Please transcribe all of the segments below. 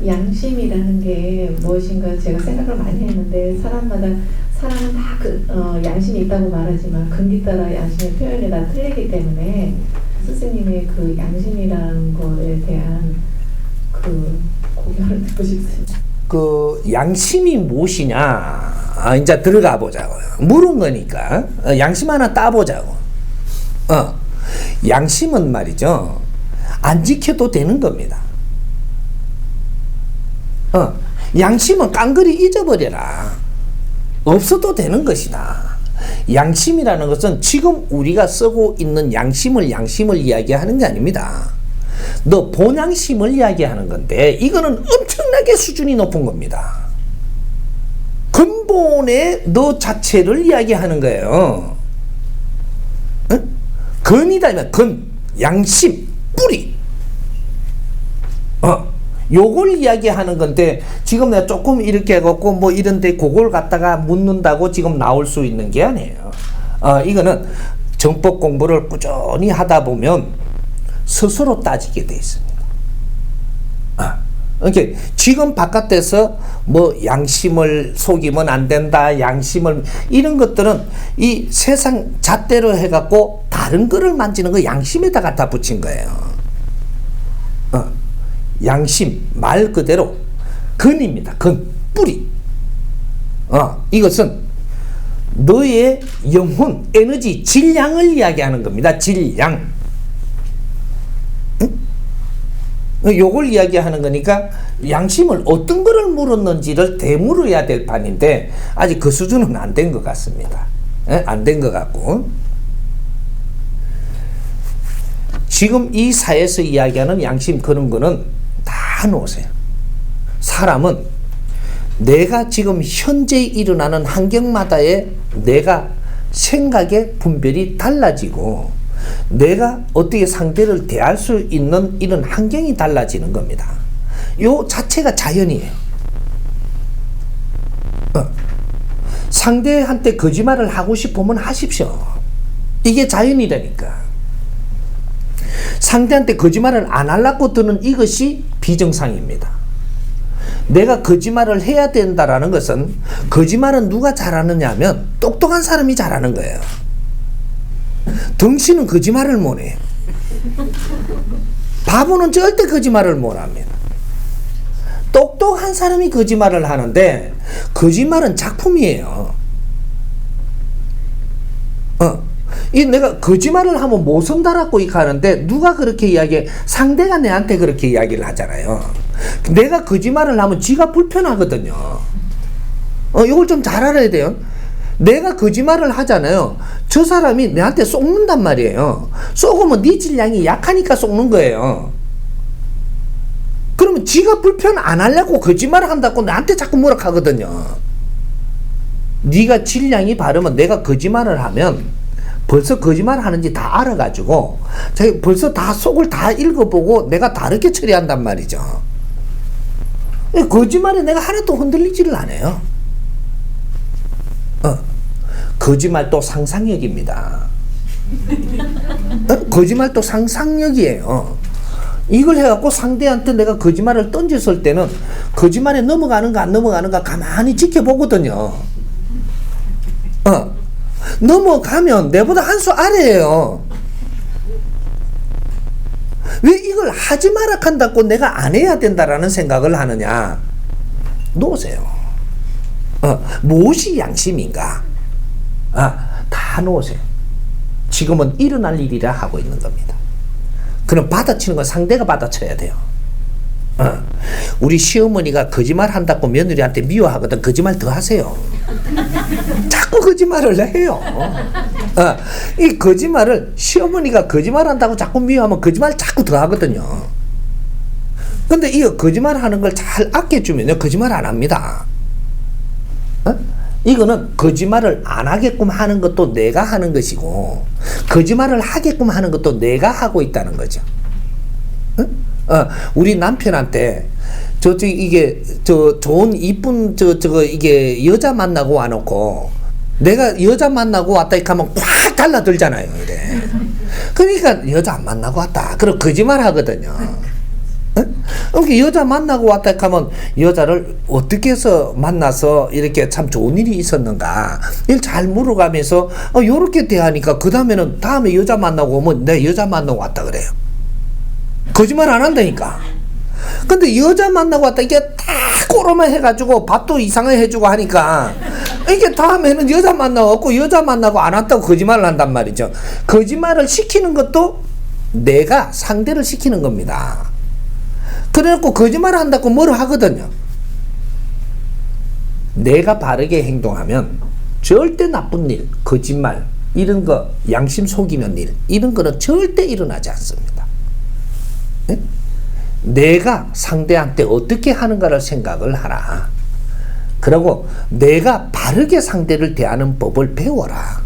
양심이라는 게 무엇인가 제가 생각을 많이 했는데 사람은 다 양심이 있다고 말하지만 근기 따라 양심의 표현이 다 틀리기 때문에 스승님의 그 양심이라는 거에 대한 그 고견을 듣고 싶습니다. 그 양심이 무엇이냐 이제 들어가 보자고요. 물은 거니까 양심 하나 따보자고. 양심은 말이죠 안 지켜도 되는 겁니다. 양심은 깡그리 잊어버려라. 없어도 되는 것이다. 양심이라는 것은 지금 우리가 쓰고 있는 양심을 이야기하는 게 아닙니다. 너 본양심을 이야기하는 건데 이거는 엄청나게 수준이 높은 겁니다. 근본의 너 자체를 이야기하는 거예요. 근이다, 근, 양심, 뿌리. 요걸 이야기하는 건데 지금 내가 조금 이렇게 해갖고 뭐 이런데 그걸 갖다가 묻는다고 지금 나올 수 있는 게 아니에요. 이거는 정법 공부를 꾸준히 하다 보면 스스로 따지게 돼 있습니다. 이렇게 지금 바깥에서 뭐 양심을 속이면 안 된다, 양심을 이런 것들은 이 세상 잣대로 해갖고 다른 거를 만지는 거 양심에다 갖다 붙인 거예요. 양심 말 그대로 근입니다. 근 뿌리. 이것은 너의 영혼, 에너지, 질량을 이야기하는 겁니다. 질량. 요걸 이야기하는 거니까 양심을 어떤 거를 물었는지를 되물어야 될 판인데 아직 그 수준은 안 된 것 같습니다. 안 된 것 같고 지금 이 사회에서 이야기하는 양심 그런 거는 다 놓으세요. 사람은 내가 지금 현재 일어나는 환경마다의 내가 생각의 분별이 달라지고 내가 어떻게 상대를 대할 수 있는 이런 환경이 달라지는 겁니다. 요 자체가 자연이에요. 상대한테 거짓말을 하고 싶으면 하십시오. 이게 자연이라니까. 상대한테 거짓말을 안 하려고 드는 이것이 비정상입니다. 내가 거짓말을 해야 된다라는 것은 거짓말은 누가 잘하느냐 하면 똑똑한 사람이 잘하는 거예요. 덩치는 거짓말을 못해요. 바보는 절대 거짓말을 못합니다. 똑똑한 사람이 거짓말을 하는데 거짓말은 작품이에요. 이 내가 거짓말을 하면 못 선다라고 하는데 누가 그렇게 이야기해? 상대가 내한테 그렇게 이야기를 하잖아요. 내가 거짓말을 하면 지가 불편하거든요. 이걸 좀 잘 알아야 돼요. 내가 거짓말을 하잖아요. 저 사람이 내한테 속는단 말이에요. 속으면 네 질량이 약하니까 속는 거예요. 그러면 지가 불편 안 하려고 거짓말을 한다고 나한테 자꾸 뭐라 하거든요. 네가 질량이 바르면 내가 거짓말을 하면 벌써 거짓말 하는지 다 알아가지고 벌써 다 속을 다 읽어보고 내가 다르게 처리한단 말이죠. 거짓말에 내가 하나도 흔들리지를 않아요. 거짓말도 상상력입니다. 거짓말도 상상력이에요. 이걸 해갖고 상대한테 내가 거짓말을 던졌을 때는 거짓말에 넘어가는가 안 넘어가는가 가만히 지켜보거든요. 넘어가면 내보다 한 수 아래예요. 왜 이걸 하지 마라 한다고 내가 안 해야 된다라는 생각을 하느냐? 놓으세요. 무엇이 양심인가? 다 놓으세요. 지금은 일어날 일이라 하고 있는 겁니다. 그럼 받아치는 건 상대가 받아쳐야 돼요. 우리 시어머니가 거짓말 한다고 며느리한테 미워하거든. 거짓말 더 하세요. 자꾸 거짓말을 해요. 이 거짓말을 시어머니가 거짓말 한다고 자꾸 미워하면 거짓말 자꾸 더 하거든요. 근데 이 거짓말 하는 걸 잘 아껴주면요 거짓말 안 합니다. 이거는 거짓말을 안 하게끔 하는 것도 내가 하는 것이고 거짓말을 하게끔 하는 것도 내가 하고 있다는 거죠. 우리 남편한테 이게 좋은 이쁜 이게 여자 만나고 와놓고 내가 여자 만나고 왔다 이렇게 하면 확 달라들잖아요. 이래. 그러니까 여자 안 만나고 왔다. 그럼 거짓말 하거든요. 이렇게 여자 만나고 왔다 하면 여자를 어떻게 해서 만나서 이렇게 참 좋은 일이 있었는가 이걸 잘 물어가면서 요렇게 대하니까 그 다음에는 다음에 여자 만나고 오면 내 여자 만나고 왔다 그래요. 거짓말 안 한다니까. 근데 여자 만나고 왔다 이게 다 꼬로만 해가지고 밥도 이상하게 해주고 하니까 이게 다음에는 여자 만나고 왔고 여자 만나고 안 왔다고 거짓말을 한단 말이죠. 거짓말을 시키는 것도 내가 상대를 시키는 겁니다. 그래놓고 거짓말을 한다고 뭐를 하거든요. 내가 바르게 행동하면 절대 나쁜 일, 거짓말 이런 거 양심 속이는 일 이런 거는 절대 일어나지 않습니다. 네? 내가 상대한테 어떻게 하는가를 생각을 하라. 그리고 내가 바르게 상대를 대하는 법을 배워라.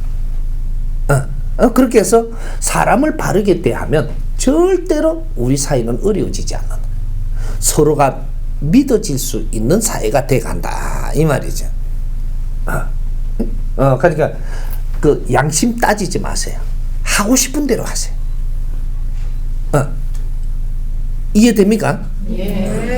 그렇게 해서 사람을 바르게 대하면 절대로 우리 사이는 어려워지지 않는 서로가 믿어질 수 있는 사회가 돼간다 이 말이죠. 그러니까 그 양심 따지지 마세요. 하고 싶은 대로 하세요. 이해됩니까? 예.